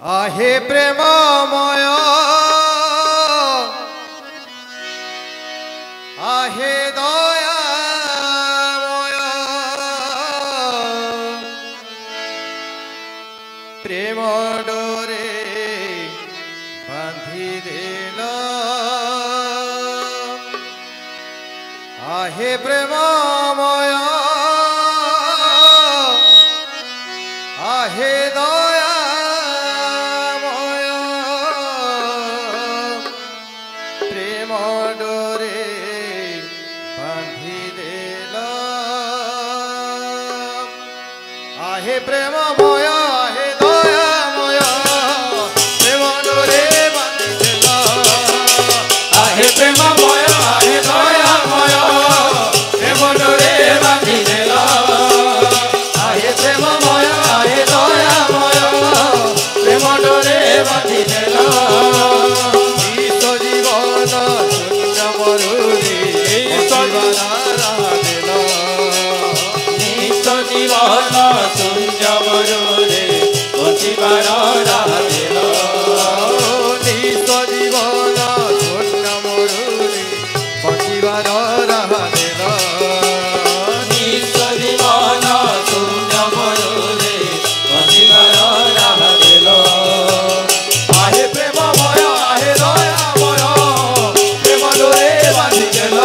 आहे प्रेममय आहे दयामय प्रेम डोरे बांधी देल आहे प्रेममय आहे दयामय प्रेम डोरे बांधी देल आहे प्रेममय आहे दयामय प्रेम डोरे बांधी देल आहे प्रेममय आहे दयामय प्रेम डोरे बांधी देल आहे प्रेममय आहे दयामय प्रेम डोरे बांधी देल ईश जीवन शून्य मरुरे ईश जीवन शून्य मरुरे बंचिबार राह देल ईश जीवन शून्य मरुरे बंचिबार राह देल ईश जीवन शून्य मरुरे बंचिबार राह देल आहे प्रेममय आहे दयामय प्रेम डोरे बांधी देल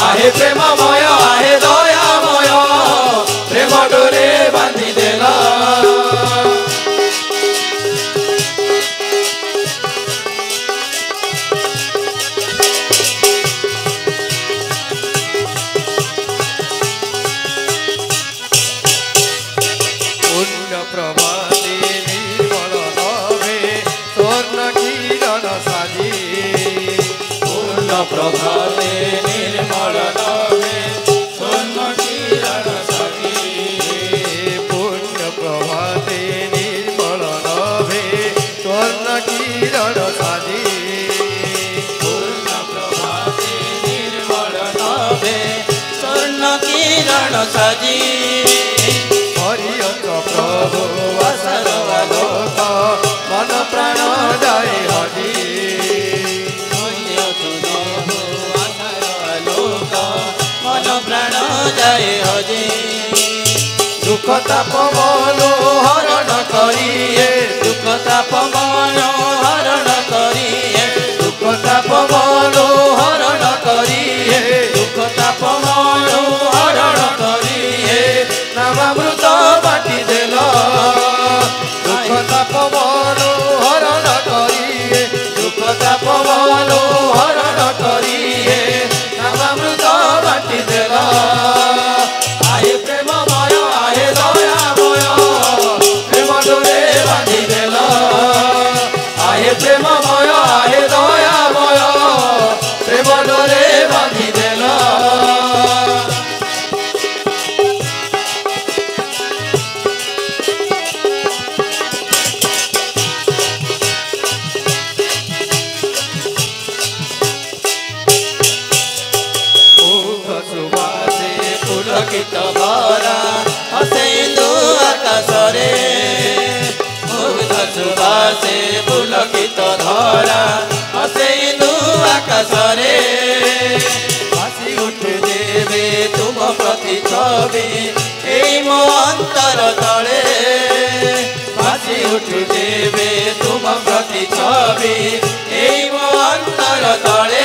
आहे प्रेममय आहे दयामय प्रेम डोरे बांधी देल पुण्य प्रभाते निर्मल नभे स्वर्ण किरण साजी पूर्ण प्रभाते निर्मल नभे स्वर्ण किरण साजी पुण्य प्रभाते निर्मल नभे स्वर्ण किरण साजी पूर्ण प्रभाते निर्मल नभे स्वर्ण किरण साजी हरियंत प्रभु वासरवालोक मन प्राण जाए हरि मन प्राण जाए हजे दुख ताप मनो हरण करिए दुख ताप मन हरण करिए दुख ताप मनो हरण करिए दुख ताप मन हरण करिए नामामृत बाटी देल दुख ताप मनो हरण करिए दुख ताप मनो हरण करिए नामामृत बाटी देल आहे प्रेममय आहे दयामय प्रेम डोरे बांधी देल आहे प्रेममय आहे दयामय प्रेम डोरे बांधी देल मुख सुबासे पुलकित भरा हसेन्दु आकाशरे मुग्ध सुबासे पुलकित धरा हसेन्दु आकाशरे हासी उठे देवे तुम प्रति छवि एई मो अंतर तले भासी उठु देवे तुम प्रति छवि एई मो अंतर तले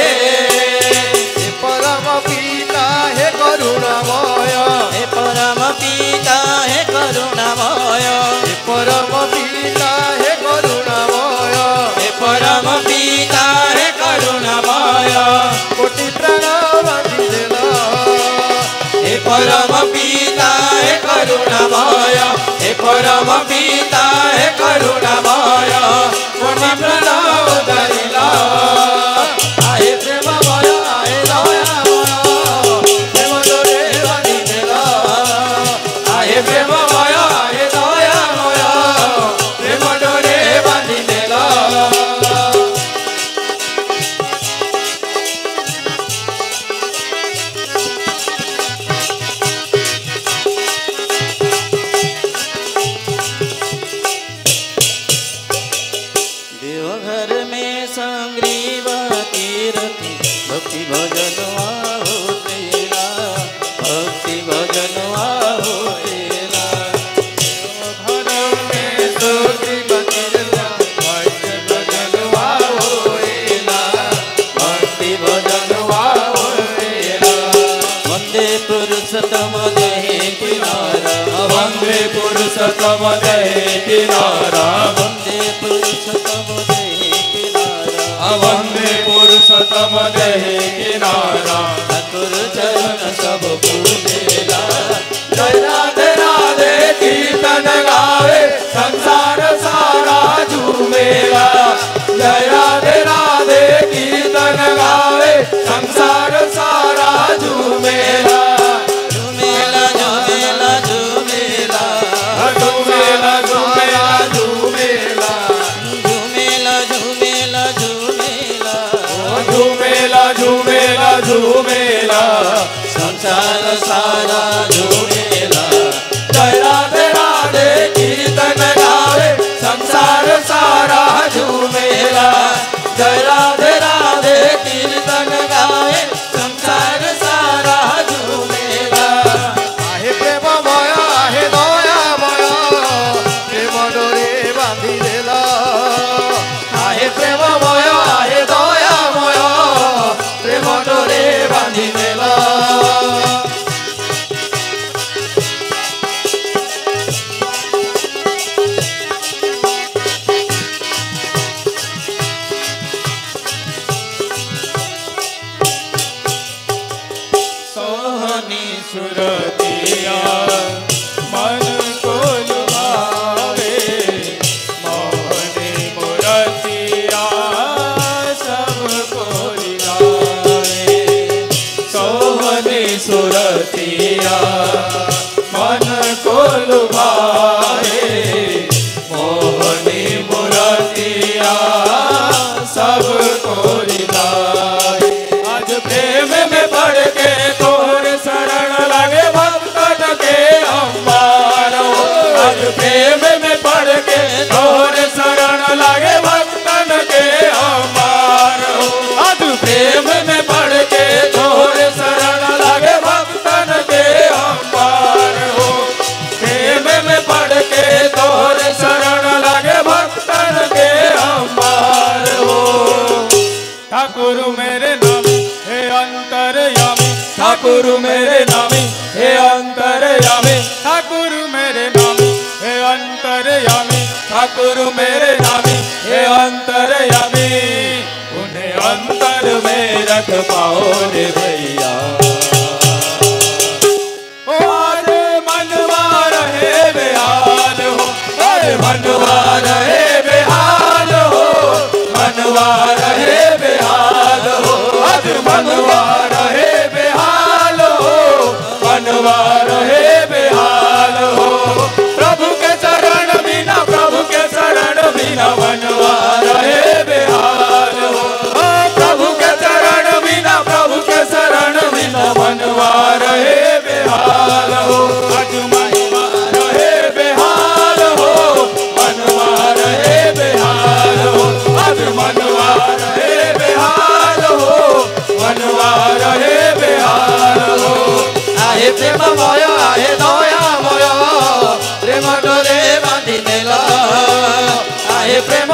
परम पिता हे करुणामय हे परम पिता हे करुणामय हे परम पिता हे करुणामय हे परम पिता हे करुणामय कोटि प्राण बांधी देल हे परम पिता हे करुणामय हे परम पिता हे करुणामय कोटि प्राण उदारिल आहे प्रेममय आहे दयामय प्रेम डोरे बांधी देल आहे प्रेममय आहे दयामय प्रेम डोरे बांधी देल भजन आहुतिला भक्ति भजन आहुतिला घर में स्तुति बतिला भक्ति भजन आहुतिला भक्ति भजन आहुतिला वंदे पुरुषोत्तम देहि किनारा वंदे पुरुषोत्तम देहि किनारा वंदे पुरुषोत्तम देहि किनारा वंदे पुरुषोत्तम देहि किनारा ठाकुर चरण सब पूजेला जय राधे राधे कीर्तन गावे संसार सारा झूमेला जय राधे राधे कीर्तन गावे संसार सारा झूमेला झूमेला झूमेला झूमेला झूमेला झूमेला झूमेला झूमेला झूमेला झूमेला झूमेला झूमेला झूमेला संसार सारा झूमेला जय राधे राधे कीर्तन गावे संसार सारा झूमेला जय राधे राधे कीर्तन गावे संसार सारा झूमेला आहे प्रेममय आहे दयामय प्रेम डोरे बांधिलेला आहे प्रेममय आहे दयामय प्रेम डोरे बांधिलेला सोहनी सुरतिया मन को लुभावे मोहनी मुरतिया सबको रिझावे सोहनी सुरतिया मन को लुभावे मोहनी मुरतिया सबको रिझावे आज प्रेम में पड़ के तोर शरण लगे भक्तन के अम्बारो आज प्रेम में पड़ के तोर शरण लगे भक्तन के अम्बारो आज प्रेम में पड़ के तोर शरण लगे भक्तन के अम्बारो प्रेम में पड़ के तोर शरण लगे भक्तन के अम्बारो ठाकुर मेरे नामी हे अंतरयामी ठाकुर मेरे नामी हे अंतरयामी ठाकुर मेरे नामी हे अंतरयामी ठाकुर मेरे नामी हे अंतरयामी उन्हें अंतर में रख पाओ रे भैया ओ आज मनवा रहे बेहाल हो अरे मनवा रहे बेहाल हो मनवा रहे बेहाल हो आज मनवा रहे बेहाल हो मनवा रहे बेहाल हो प्रभु के शरण बिना प्रभु के शरण बिना मनवा रहे बेहाल हो प्रभु के शरण बिना प्रभु के शरण बिना मनवा रहे बेहाल हो आज मनवा रहे बेहाल हो मनवा रहे बेहाल हो आज मनवा रहे बेहाल हो मनवा रहे बेहाल हो आहे प्रेममय आहे दयामय प्रेम डोरे बांधिलेला आहे प्रेम